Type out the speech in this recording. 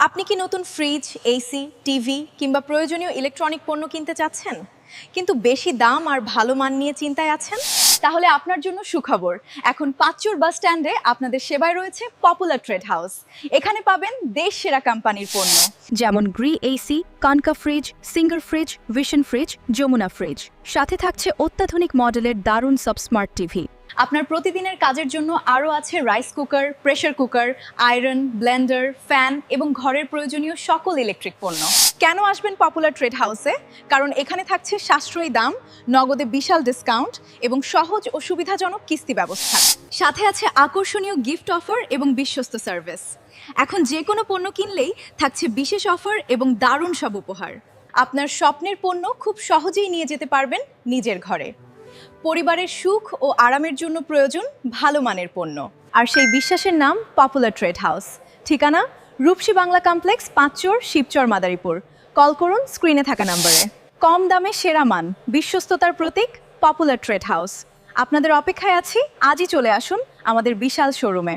আপনি কি নতুন ফ্রিজ, এসি, টিভি কিংবা প্রয়োজনীয় ইলেকট্রনিক পণ্য কিনতে চাচ্ছেন, কিন্তু বেশি দাম আর ভালো মান নিয়ে চিন্তায় আছেন? তাহলে আপনার জন্য সুখবর। এখন পাঁচচুর বাস স্ট্যান্ডে আপনাদের সেবায় রয়েছে পপুলার ট্রেড হাউস। এখানে পাবেন দেশ সেরা কোম্পানির পণ্য, যেমন Gree AC, Konka fridge, Singer fridge, Vision fridge, Jamuna fridge. সাথে থাকছে অত্যাধুনিক মডেলের দারুণ সব স্মার্ট টিভি। আপনার প্রতিদিনের কাজের জন্য আরও আছে rice cooker, pressure cooker, iron, Blender, fan এবং ঘরের প্রয়োজনীয় সকল ইলেকট্রিক পণ্য। কেন আসবেন পপুলার ট্রেড হাউসে? কারণ এখানে থাকছে সাশ্রয়ী দাম, নগদে বিশাল ডিসকাউন্ট এবং সহজ ও সুবিধাজনক কিস্তি ব্যবস্থা। সাথে আছে আকর্ষণীয় গিফট অফার এবং বিশ্বস্ত সার্ভিস। এখন যে কোনো পণ্য কিনলেই থাকছে বিশেষ অফার এবং দারুণ সব উপহার। আপনার স্বপ্নের পণ্য খুব সহজেই নিয়ে যেতে পারবেন নিজের ঘরে। পরিবারের সুখ ও আরামের জন্য প্রয়োজন ভালো মানের পণ্য, আর সেই বিশ্বাসের নাম পপুলার ট্রেড হাউস। ঠিকানা রূপসী বাংলা কমপ্লেক্স, পাঁচচর, শিবচর, মাদারীপুর। কল করুন স্ক্রিনে থাকা নম্বরে। কম দামে সেরা মান, বিশ্বস্ততার প্রতীক পপুলার ট্রেড হাউস। আপনাদের অপেক্ষায় আছি, আজই চলে আসুন আমাদের বিশাল শোরুমে।